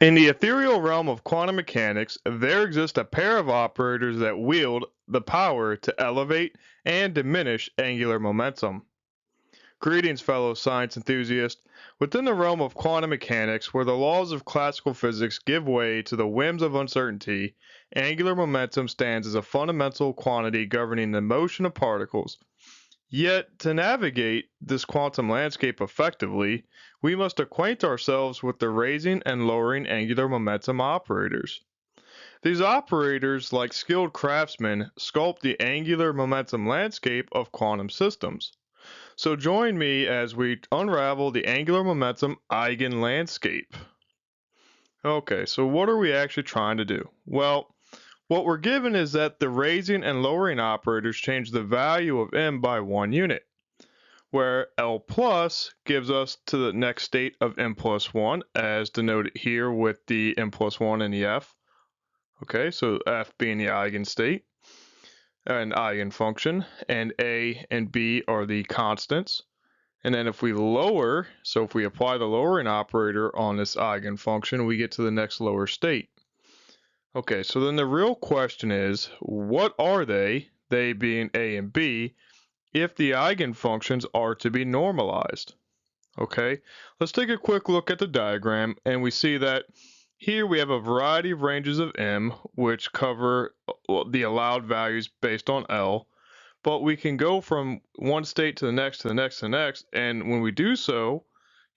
In the ethereal realm of quantum mechanics, there exists a pair of operators that wield the power to elevate and diminish angular momentum. Greetings, fellow science enthusiasts. Within the realm of quantum mechanics, where the laws of classical physics give way to the whims of uncertainty, angular momentum stands as a fundamental quantity governing the motion of particles. Yet, to navigate this quantum landscape effectively, we must acquaint ourselves with the raising and lowering angular momentum operators. These operators, like skilled craftsmen, sculpt the angular momentum landscape of quantum systems. So join me as we unravel the angular momentum eigen landscape. Okay, so what are we actually trying to do? Well, what we're given is that the raising and lowering operators change the value of m by 1 unit, where L plus gives us to the next state of m plus 1, as denoted here with the m plus 1 and the f. Okay, so f being the eigenstate, an eigenfunction, and a and b are the constants. And then if we lower, so if we apply the lowering operator on this eigenfunction, we get to the next lower state. Okay, so then the real question is, what are they being a and b, if the eigenfunctions are to be normalized? Okay, let's take a quick look at the diagram, and we see that here we have a variety of ranges of m, which cover the allowed values based on L, but we can go from one state to the next, to the next, to the next, and when we do so,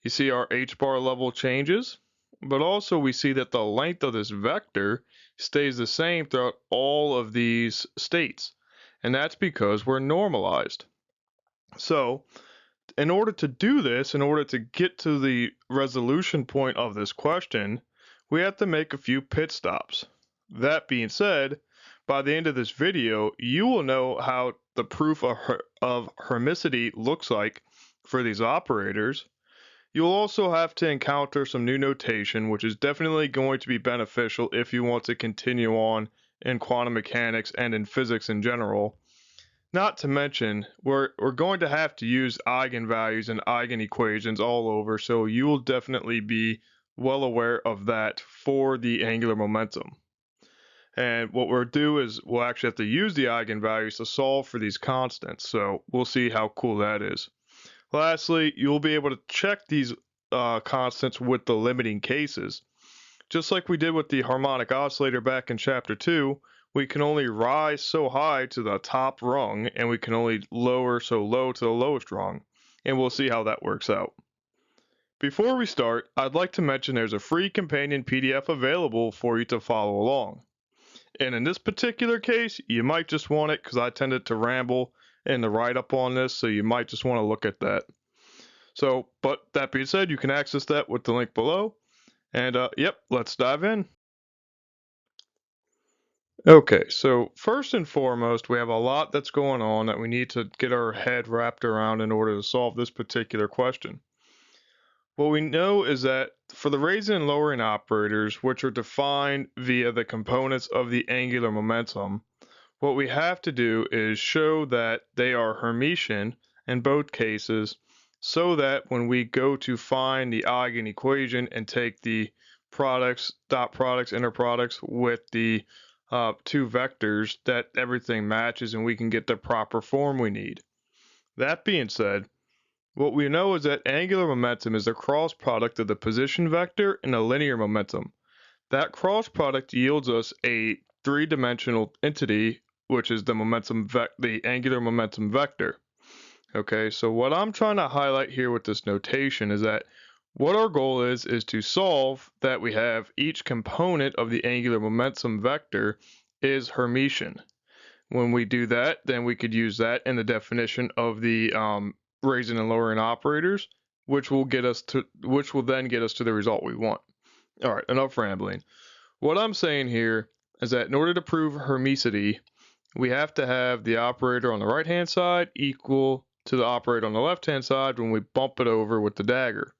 you see our h-bar level changes, but also we see that the length of this vector stays the same throughout all of these states, and that's because we're normalized. So, in order to do this, in order to get to the resolution point of this question, we have to make a few pit stops. That being said, by the end of this video, you will know how the proof of Hermiticity looks like for these operators. You'll also have to encounter some new notation, which is definitely going to be beneficial if you want to continue on in quantum mechanics and in physics in general. Not to mention, we're going to have to use eigenvalues and eigenequations all over, so you will definitely be well aware of that for the angular momentum. And what we'll do is we'll actually have to use the eigenvalues to solve for these constants, so we'll see how cool that is. Lastly, you'll be able to check these constants with the limiting cases. Just like we did with the harmonic oscillator back in chapter 2, we can only rise so high to the top rung, and we can only lower so low to the lowest rung, and we'll see how that works out. Before we start, I'd like to mention there's a free companion PDF available for you to follow along. And in this particular case, you might just want it because I tended to ramble in the write-up on this, so you might just want to look at that. So, but that being said, you can access that with the link below. And yep, let's dive in. Okay, so first and foremost, we have a lot that's going on that we need to get our head wrapped around in order to solve this particular question. What we know is that for the raising and lowering operators, which are defined via the components of the angular momentum, what we have to do is show that they are Hermitian in both cases, so that when we go to find the Eigen-equation and take the products, dot products, inner products with the two vectors, that everything matches and we can get the proper form we need. That being said, what we know is that angular momentum is the cross product of the position vector and a linear momentum. That cross product yields us a three-dimensional entity, which is the angular momentum vector. Okay, so what I'm trying to highlight here with this notation is that what our goal is to solve that we have each component of the angular momentum vector is Hermitian. When we do that, then we could use that in the definition of the raising and lowering operators, which will then get us to the result we want. All right, enough rambling. What I'm saying here is that in order to prove Hermiticity, we have to have the operator on the right-hand side equal to the operator on the left-hand side when we bump it over with the dagger.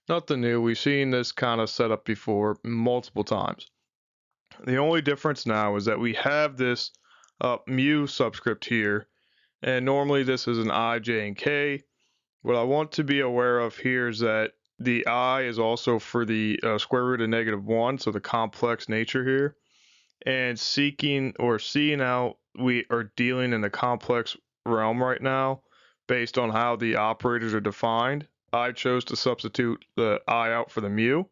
Nothing new. We've seen this kind of setup before multiple times. The only difference now is that we have this mu subscript here, and normally this is an I, J, and K. What I want to be aware of here is that the I is also for the square root of -1, so the complex nature here. And seeing out, we are dealing in the complex realm right now based on how the operators are defined. I chose to substitute the I out for the mu,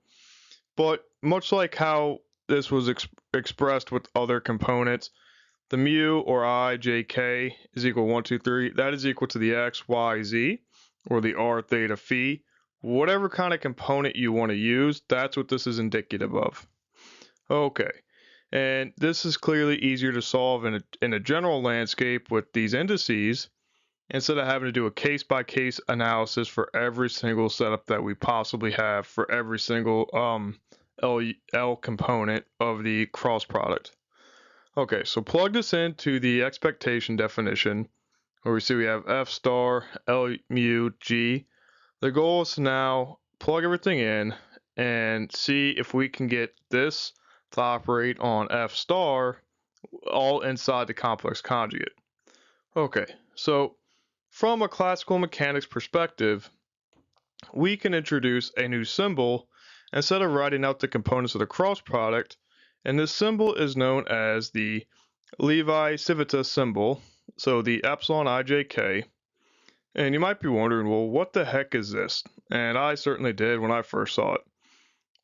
but much like how this was expressed with other components, the mu or I, j, k is equal 1, 2, 3. That is equal to the x, y, z, or the r, theta, phi. Whatever kind of component you want to use, that's what this is indicative of. Okay, and this is clearly easier to solve in a general landscape with these indices instead of having to do a case-by-case analysis for every single setup that we possibly have for every single L component of the cross product. Okay, so plug this into the expectation definition where we see we have F star, L mu, G. The goal is to now plug everything in and see if we can get this to operate on F star all inside the complex conjugate. Okay, so from a classical mechanics perspective, we can introduce a new symbol instead of writing out the components of the cross product, and this symbol is known as the Levi-Civita symbol, so the epsilon ijk. And you might be wondering, well, what the heck is this? And I certainly did when I first saw it.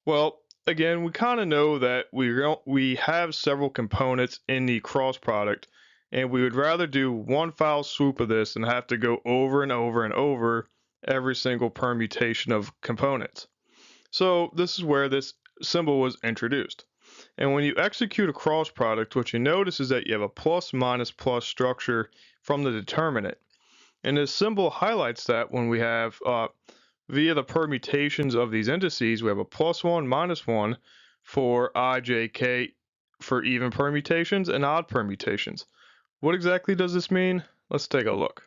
Well, again, we kind of know that we have several components in the cross product, and we would rather do one foul swoop of this than have to go over and over and over every single permutation of components. So this is where this symbol was introduced. And when you execute a cross product, what you notice is that you have a plus minus plus structure from the determinant. And this symbol highlights that when we have, via the permutations of these indices, we have a +1, -1 for I, j, k for even permutations and odd permutations. What exactly does this mean? Let's take a look.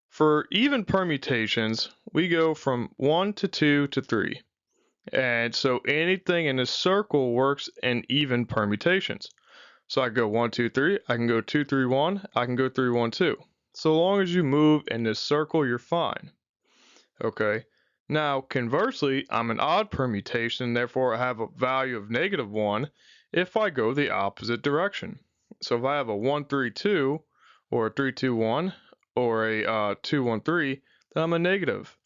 For even permutations, we go from 1 to 2 to 3. And so anything in this circle works in even permutations. So I can go 1, 2, 3, I can go 2, 3, 1, I can go 3, 1, 2. So long as you move in this circle, you're fine. Okay. Now, conversely, I'm an odd permutation, therefore I have a value of -1 if I go the opposite direction. So if I have a 1, 3, 2, or a 3, 2, 1, or a 2, 1, 3, then I'm a negative.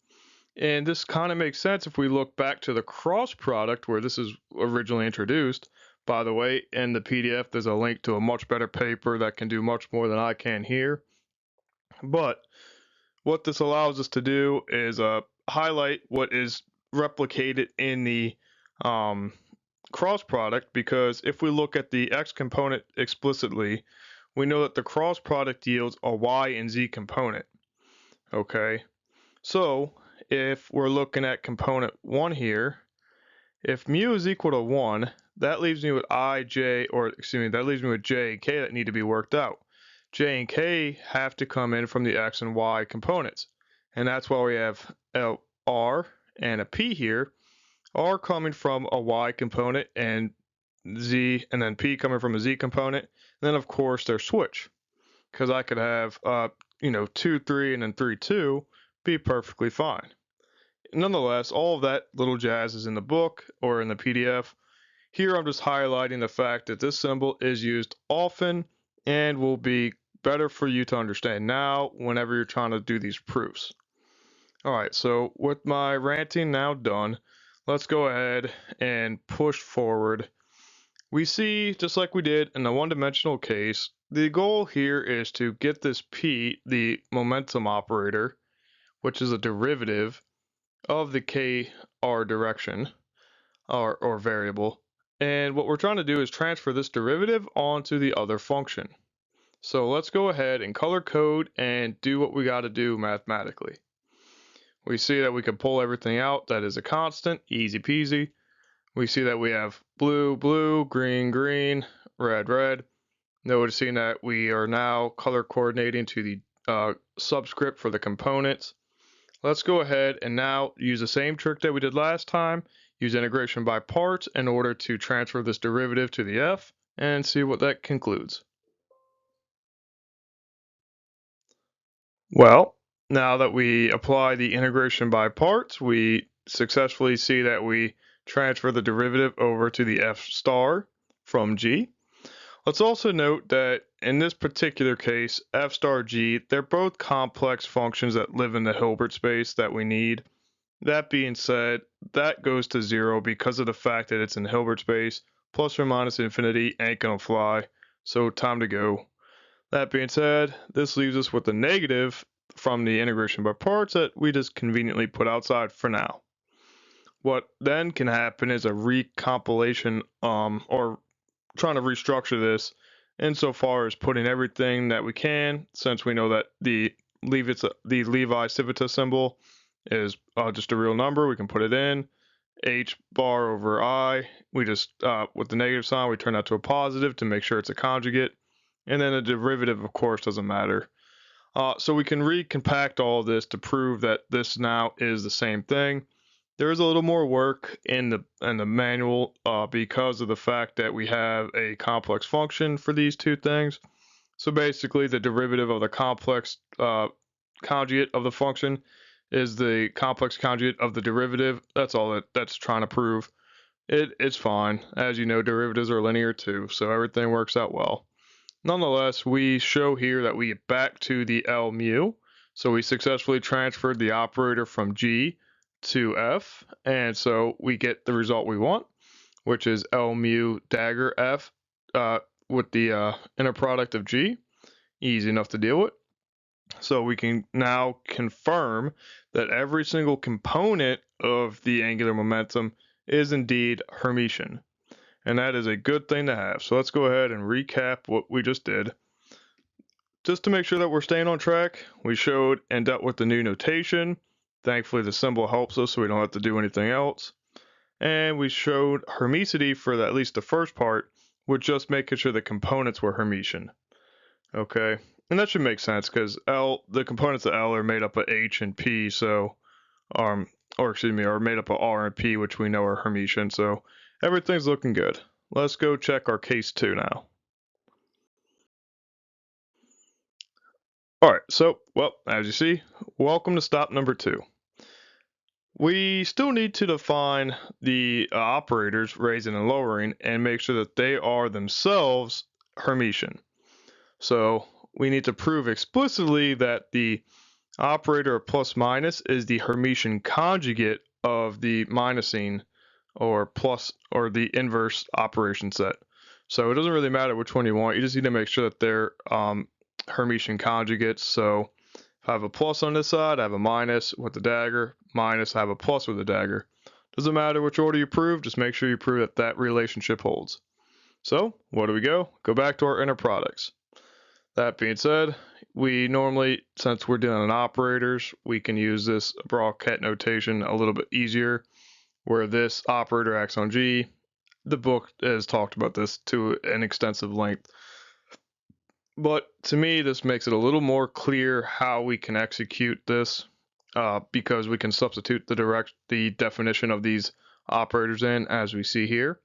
And this kind of makes sense if we look back to the cross product where this is originally introduced. By the way, in the PDF, there's a link to a much better paper that can do much more than I can here. But what this allows us to do is highlight what is replicated in the cross product, because if we look at the x component explicitly, we know that the cross product yields a y and z component. Okay, so if we're looking at component 1 here, if mu is equal to 1, that leaves me with that leaves me with j and k that need to be worked out. J and k have to come in from the x and y components, and that's why we have r and a p here. R coming from a y component and z, and then p coming from a z component. And then of course their switch, because I could have 2, 3, and then 3, 2 be perfectly fine. Nonetheless, all of that little jazz is in the book or in the PDF. Here I'm just highlighting the fact that this symbol is used often and will be better for you to understand now whenever you're trying to do these proofs. All right, so with my ranting now done, let's go ahead and push forward. We see, just like we did in the one-dimensional case, the goal here is to get this p, the momentum operator, which is a derivative of the kr direction or variable. And what we're trying to do is transfer this derivative onto the other function. So let's go ahead and color code and do what we got to do mathematically. We see that we can pull everything out that is a constant, easy peasy. We see that we have blue, blue, green, green, red, red. Noticing that we are now color coordinating to the subscript for the components. Let's go ahead and now use the same trick that we did last time, use integration by parts in order to transfer this derivative to the f and see what that concludes. Well, now that we apply the integration by parts, we successfully see that we transfer the derivative over to the f star from g. Let's also note that in this particular case, f star g, they're both complex functions that live in the Hilbert space that we need. That being said, that goes to 0 because of the fact that it's in Hilbert space. Plus or minus infinity ain't gonna fly, so time to go. That being said, this leaves us with the negative from the integration by parts that we just conveniently put outside for now. What then can happen is a recompilation or trying to restructure this insofar as putting everything that we can, since we know that the Levi-Civita symbol is just a real number. We can put it in h bar over I. We just with the negative sign, we turn that to a positive to make sure it's a conjugate, and then the derivative, of course, doesn't matter. So we can recompact all of this to prove that this now is the same thing. There is a little more work in the manual because of the fact that we have a complex function for these two things. So basically, the derivative of the complex conjugate of the function is the complex conjugate of the derivative. That's all that's trying to prove. It's fine. As you know, derivatives are linear too, so everything works out well. Nonetheless, we show here that we get back to the 𝐬𝐸. So we successfully transferred the operator from G to F, and so we get the result we want, which is 𝐬𝐸 dagger F with the inner product of G. Easy enough to deal with. So we can now confirm that every single component of the angular momentum is indeed Hermitian. And that is a good thing to have. So let's go ahead and recap what we just did. Just to make sure that we're staying on track, we showed and dealt with the new notation. Thankfully, the symbol helps us so we don't have to do anything else. And we showed Hermiticity for at least the first part, with just making sure the components were Hermitian. Okay, and that should make sense because the components of L are made up of H and P, so are made up of R and P, which we know are Hermitian, so everything's looking good. Let's go check our case 2 now. Alright, so, well, as you see, welcome to stop number 2. We still need to define the operators, raising and lowering, and make sure that they are themselves Hermitian. So we need to prove explicitly that the operator of plus minus is the Hermitian conjugate of the minusing or plus or the inverse operation set. So it doesn't really matter which one you want. You just need to make sure that they're Hermitian conjugates. So if I have a plus on this side, I have a minus with the dagger, minus I have a plus with the dagger. Doesn't matter which order you prove, just make sure you prove that that relationship holds. So what do we go? Go back to our inner products. That being said, we normally, since we're dealing in operators, we can use this bracket notation a little bit easier, where this operator acts on G. The book has talked about this to an extensive length. But to me, this makes it a little more clear how we can execute this because we can substitute the definition of these operators in, as we see here,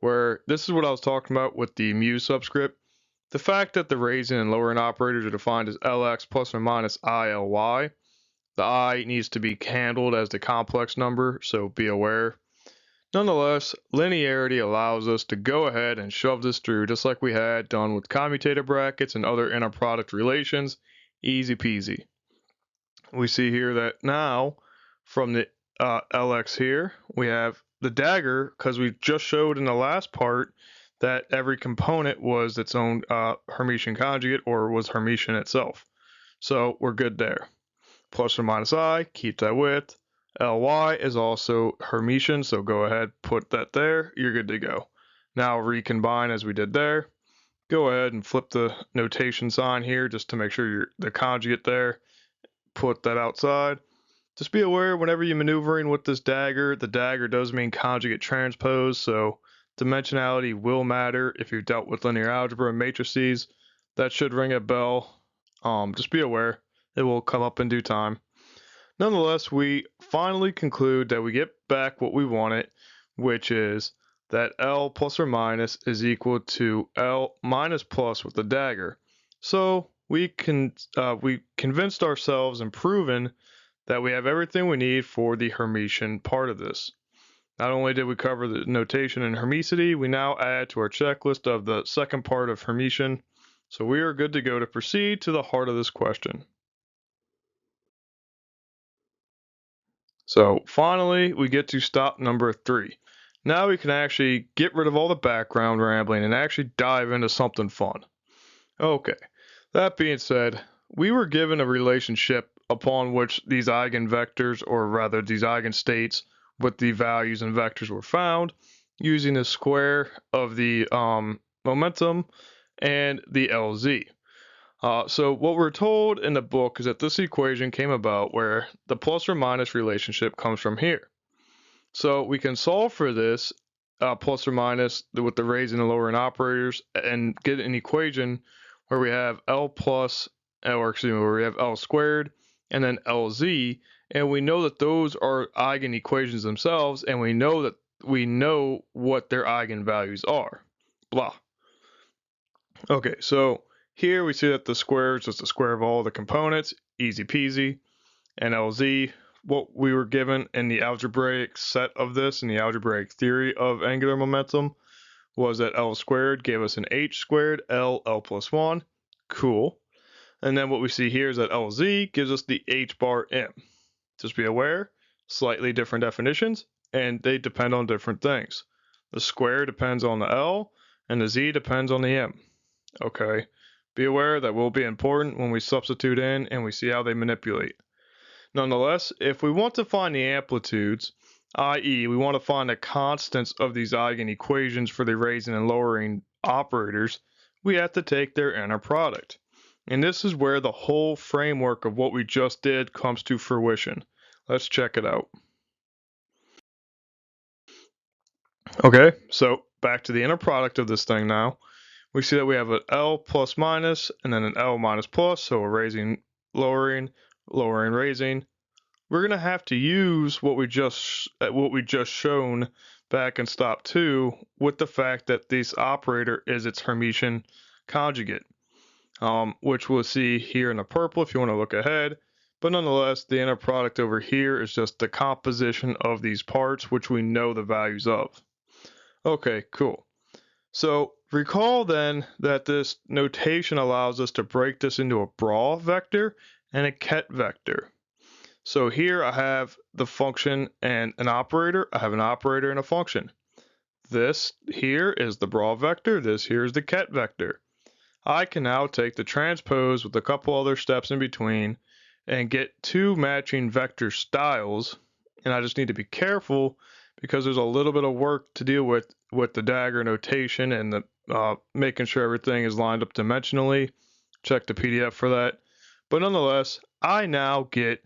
where this is what I was talking about with the mu subscript. The fact that the raising and lowering operators are defined as Lx plus or minus ILy, the I needs to be handled as the complex number, so be aware. Nonetheless, linearity allows us to go ahead and shove this through just like we had done with commutator brackets and other inner product relations. Easy peasy. We see here that now from the Lx here, we have the dagger because we just showed in the last part that every component was its own Hermitian conjugate or was Hermitian itself. So we're good there. Plus or minus I, keep that with. Ly is also Hermitian, so go ahead, put that there. You're good to go. Now recombine as we did there. Go ahead and flip the notation sign here just to make sure you're the conjugate there. Put that outside. Just be aware whenever you're maneuvering with this dagger, the dagger does mean conjugate transpose, so dimensionality will matter if you've dealt with linear algebra and matrices. That should ring a bell. Just be aware. It will come up in due time. Nonetheless, we finally conclude that we get back what we wanted, which is that L plus or minus is equal to L minus plus with the dagger. So we convinced ourselves and proven that we have everything we need for the Hermitian part of this. Not only did we cover the notation and Hermiticity, we now add to our checklist of the second part of Hermitian, so we are good to go to proceed to the heart of this question. So finally, we get to stop number 3. Now we can actually get rid of all the background rambling and actually dive into something fun. Okay, that being said, we were given a relationship upon which these eigenvectors, or rather these eigenstates with the values and vectors were found using the square of the momentum and the LZ. So what we're told in the book is that this equation came about where the plus or minus relationship comes from here. So we can solve for this plus or minus with the raising and lowering operators and get an equation where we have L plus, or excuse me, where we have L squared and then LZ, and we know that those are eigenequations themselves, and we know what their eigenvalues are. Blah. Okay, so here we see that the square is just the square of all the components, easy peasy, and LZ, what we were given in the algebraic set of this, in the algebraic theory of angular momentum, was that L squared gave us an H squared, L plus 1, cool. And then what we see here is that LZ gives us the H bar M. Just be aware, slightly different definitions, and they depend on different things. The square depends on the L, and the Z depends on the M. Okay, be aware that will be important when we substitute in and we see how they manipulate. Nonetheless, if we want to find the amplitudes, i.e. we want to find the constants of these eigenequations for the raising and lowering operators, we have to take their inner product. And this is where the whole framework of what we just did comes to fruition. Let's check it out. Okay, so back to the inner product of this thing now. We see that we have an L plus minus and then an L minus plus, so we're raising, lowering, lowering, raising. We're going to have to use what we just shown back in stop 2 with the fact that this operator is its Hermitian conjugate, which we'll see here in the purple if you want to look ahead. But nonetheless, the inner product over here is just the composition of these parts, which we know the values of. Okay, cool. So recall then that this notation allows us to break this into a braw vector and a ket vector. So here I have the function and an operator. I have an operator and a function. This here is the braw vector. This here is the ket vector. I can now take the transpose with a couple other steps in between and get two matching vector styles. And I just need to be careful because there's a little bit of work to deal with the dagger notation and the making sure everything is lined up dimensionally. Check the PDF for that. But nonetheless, I now get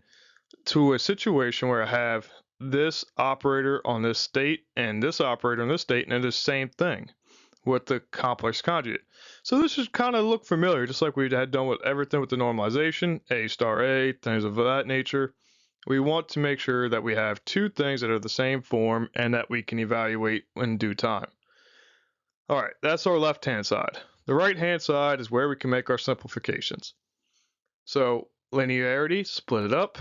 to a situation where I have this operator on this state and this operator on this state, and they're the same thing with the complex conjugate. So this should kind of look familiar, just like we had done with everything with the normalization, A star A, things of that nature. We want to make sure that we have two things that are the same form and that we can evaluate in due time. All right, that's our left-hand side. The right-hand side is where we can make our simplifications. So linearity, split it up.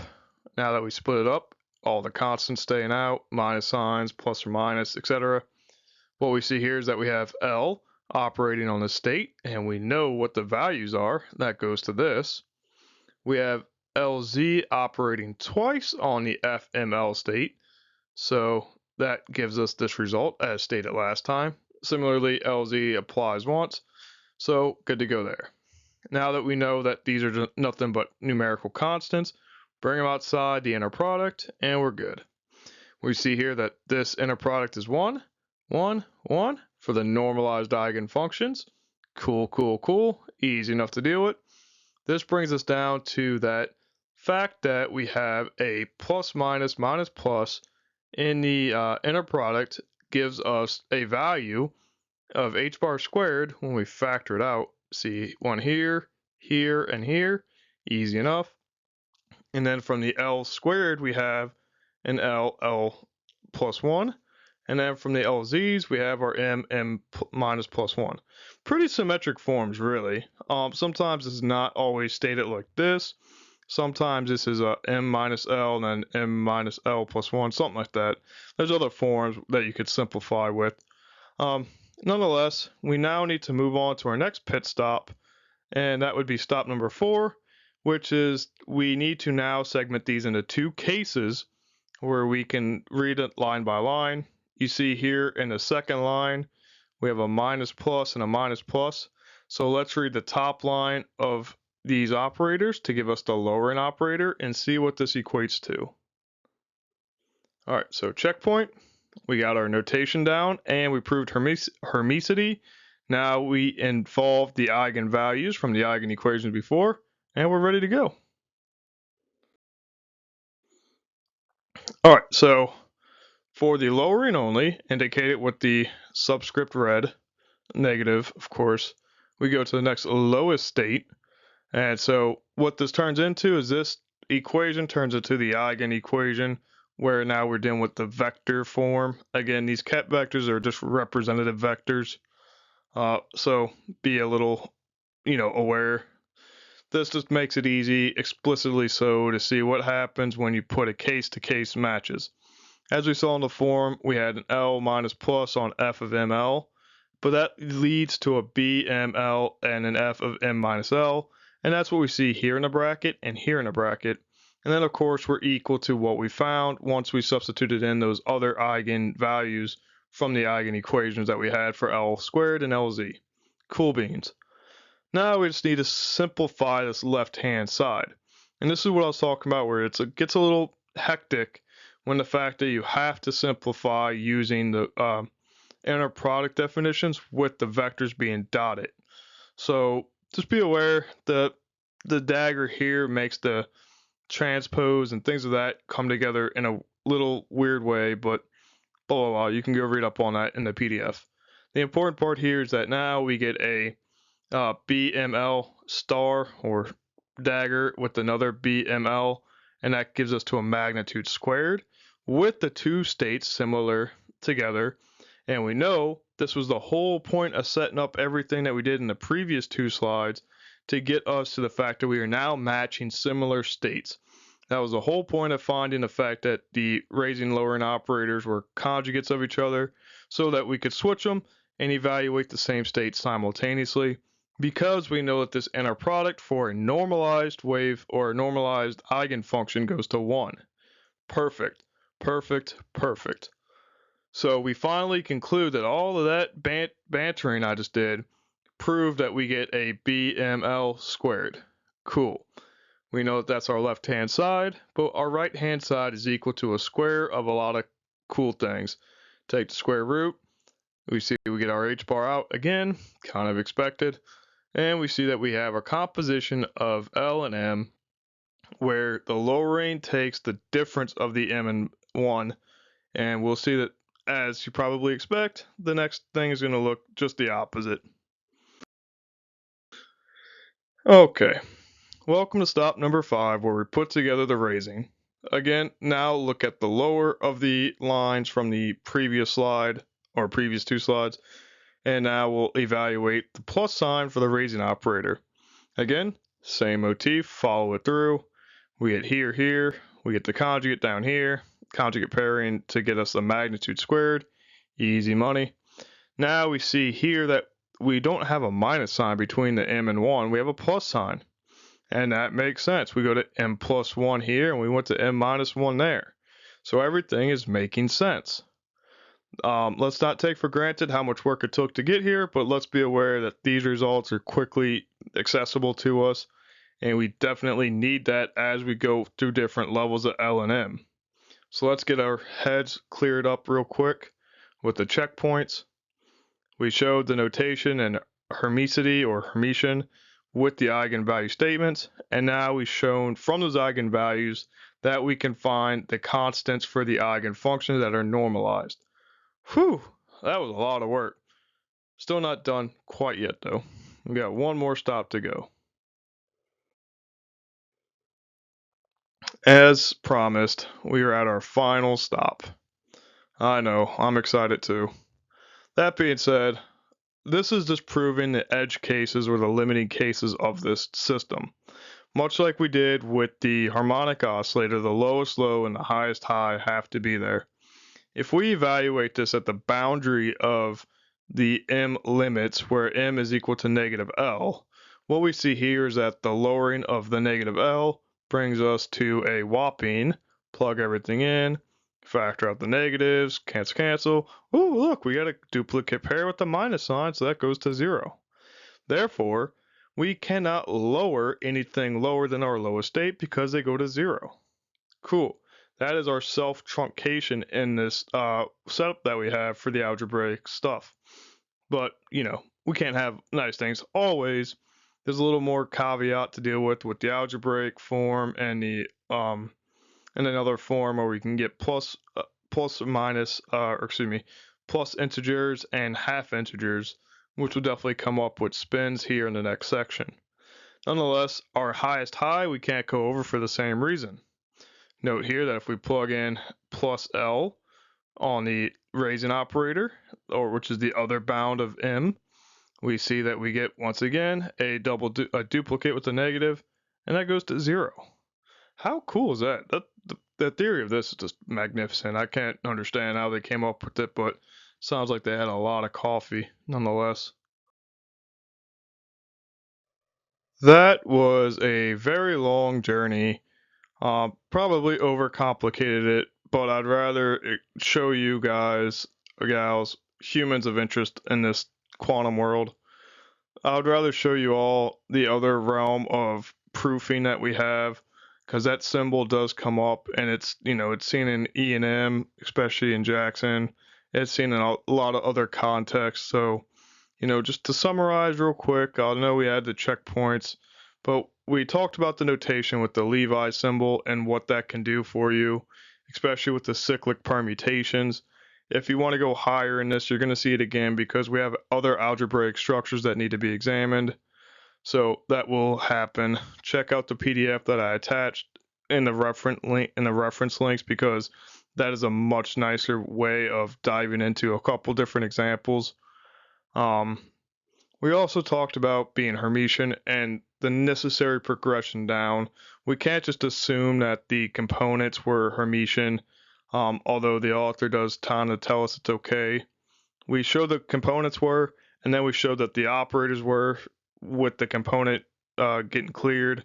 Now that we split it up, all the constants staying out, minus signs, plus or minus, etc. What we see here is that we have L operating on the state, and we know what the values are. That goes to this. We have LZ operating twice on the FML state, so that gives us this result as stated last time. Similarly, LZ applies once, so good to go there. Now that we know that these are just nothing but numerical constants, bring them outside the inner product, and we're good. We see here that this inner product is 1, 1, 1 for the normalized eigenfunctions. Cool, cool, cool. Easy enough to deal with. This brings us down to that fact that we have a plus minus minus plus in the inner product gives us a value of h bar squared when we factor it out. See one here, here, and here. Easy enough. And then from the L squared, we have an L plus 1 And then from the LZs, we have our m minus plus 1. Pretty symmetric forms, really. Sometimes it's not always stated like this. Sometimes this is a m minus l and then m minus l plus 1, something like that. There's other forms that you could simplify with. Nonetheless, we now need to move on to our next pit stop, and that would be stop number 4, which is we need to now segment these into two cases where we can read it line by line. You see here in the second line, we have a minus plus and a minus plus. So let's read the top line of these operators to give us the lowering operator and see what this equates to. All right, so checkpoint. We got our notation down and we proved Hermiticity. Now we involved the eigenvalues from the Eigen-equations before, and we're ready to go. All right, so for the lowering only, indicated with the subscript red, negative, of course, we go to the next lowest state. And so what this turns into is this equation turns into the Eigen-equation, where now we're dealing with the vector form. Again, these ket vectors are just representative vectors. So be a little, aware. This just makes it easy, explicitly so, to see what happens when you put a case-to-case matches. As we saw in the form, we had an L minus plus on F of ML, but that leads to a BML and an F of M minus L, and that's what we see here in the bracket and here in the bracket. And then, of course, we're equal to what we found once we substituted in those other eigenvalues from the Eigen-equations that we had for L squared and LZ. Cool beans. Now we just need to simplify this left-hand side. And this is what I was talking about, where it gets a little hectic when the fact that you have to simplify using the inner product definitions with the vectors being dotted. So just be aware that the dagger here makes the transpose and things of that come together in a little weird way, but blah, blah, blah. You can go read up on that in the PDF. The important part here is that now we get a BML star or dagger with another BML, and that gives us to a magnitude squared with the two states similar together. And we know this was the whole point of setting up everything that we did in the previous two slides to get us to the fact that we are now matching similar states. That was the whole point of finding the fact that the raising and lowering operators were conjugates of each other so that we could switch them and evaluate the same state simultaneously, because we know that this inner product for a normalized wave or a normalized eigenfunction goes to 1. Perfect, perfect, perfect. So we finally conclude that all of that bantering I just did proved that we get a BML squared. Cool. We know that that's our left-hand side, but our right-hand side is equal to a square of a lot of cool things. Take the square root. We see we get our h bar out again, kind of expected. And we see that we have a composition of L and M, where the lowering takes the difference of the M and 1. And we'll see that, as you probably expect, the next thing is going to look just the opposite. Okay, welcome to stop number 5, where we put together the raising. Again, now look at the lower of the lines from the previous slide, or previous two slides, and now we'll evaluate the plus sign for the raising operator. Again, same motif, follow it through. We get here, we get the conjugate down here, conjugate pairing to get us the magnitude squared, easy money. Now we see here that we don't have a minus sign between the M and 1, we have a plus sign. And that makes sense. We go to M plus 1 here, and we went to M minus 1 there. So everything is making sense. Let's not take for granted how much work it took to get here, but let's be aware that these results are quickly accessible to us, and we definitely need that as we go through different levels of L and M. So let's get our heads cleared up real quick with the checkpoints. We showed the notation and Hermiticity or Hermitian with the eigenvalue statements, and now we've shown from those eigenvalues that we can find the constants for the eigenfunctions that are normalized. Whew, that was a lot of work. Still not done quite yet, though. We got one more stop to go. As promised, we are at our final stop. I know, I'm excited too. That being said, this is just proving the edge cases or the limiting cases of this system. Much like we did with the harmonic oscillator, the lowest low and the highest high have to be there. If we evaluate this at the boundary of the M limits, where M is equal to negative L, what we see here is that the lowering of the negative L brings us to a whopping, plug everything in, factor out the negatives, cancel. Ooh, look, we got a duplicate pair with the minus sign, so that goes to 0. Therefore, we cannot lower anything lower than our lowest state because they go to 0. Cool. That is our self-truncation in this setup that we have for the algebraic stuff. But, we can't have nice things always. There's a little more caveat to deal with the algebraic form and the and another form where we can get plus or minus, plus integers and half integers, which will definitely come up with spins here in the next section. Nonetheless, our highest high we can't go over for the same reason. Note here that if we plug in plus L on the raising operator, or which is the other bound of M, we see that we get, once again, a duplicate with a negative, and that goes to 0. How cool is that? The theory of this is just magnificent. I can't understand how they came up with it, but sounds like they had a lot of coffee nonetheless. That was a very long journey. Probably overcomplicated it, but I'd rather show you guys or gals, humans of interest in this quantum world. I'd rather show you all the other realm of proofing that we have, because that symbol does come up, and it's seen in E and M, especially in Jackson. It's seen in a lot of other contexts. So, just to summarize real quick, I know we had the checkpoints, but we talked about the notation with the Levi symbol and what that can do for you, especially with the cyclic permutations. If you want to go higher in this, you're going to see it again because we have other algebraic structures that need to be examined. So that will happen. Check out the PDF that I attached in the reference links, because that is a much nicer way of diving into a couple different examples. We also talked about being Hermitian and the necessary progression down. We can't just assume that the components were Hermitian, although the author does kind of tell us it's okay. We show the components were, and then we showed that the operators were, with the component getting cleared.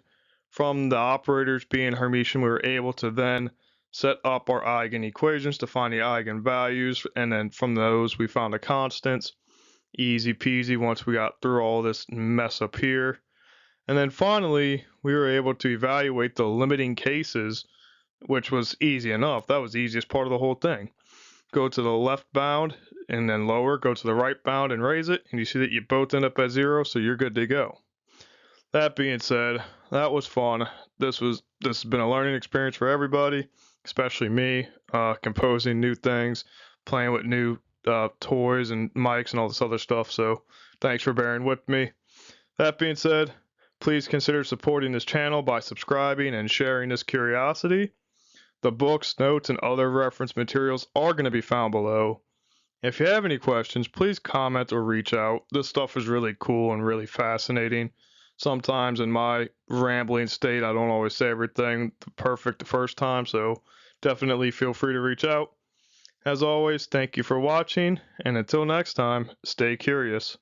From the operators being Hermitian, we were able to then set up our Eigen-equations to find the eigenvalues, and then from those we found the constants. Easy peasy once we got through all this mess up here. And then finally, we were able to evaluate the limiting cases, which was easy enough. That was the easiest part of the whole thing. Go to the left bound and then lower, go to the right bound and raise it, and you see that you both end up at 0, so you're good to go. That being said, that was fun. This has been a learning experience for everybody, especially me, composing new things, playing with new toys and mics and all this other stuff. So thanks for bearing with me. That being said, please consider supporting this channel by subscribing and sharing this curiosity. The books, notes, and other reference materials are going to be found below. If you have any questions, please comment or reach out. This stuff is really cool and really fascinating. Sometimes in my rambling state, I don't always say everything perfect the first time, so definitely feel free to reach out. As always, thank you for watching, and until next time, stay curious.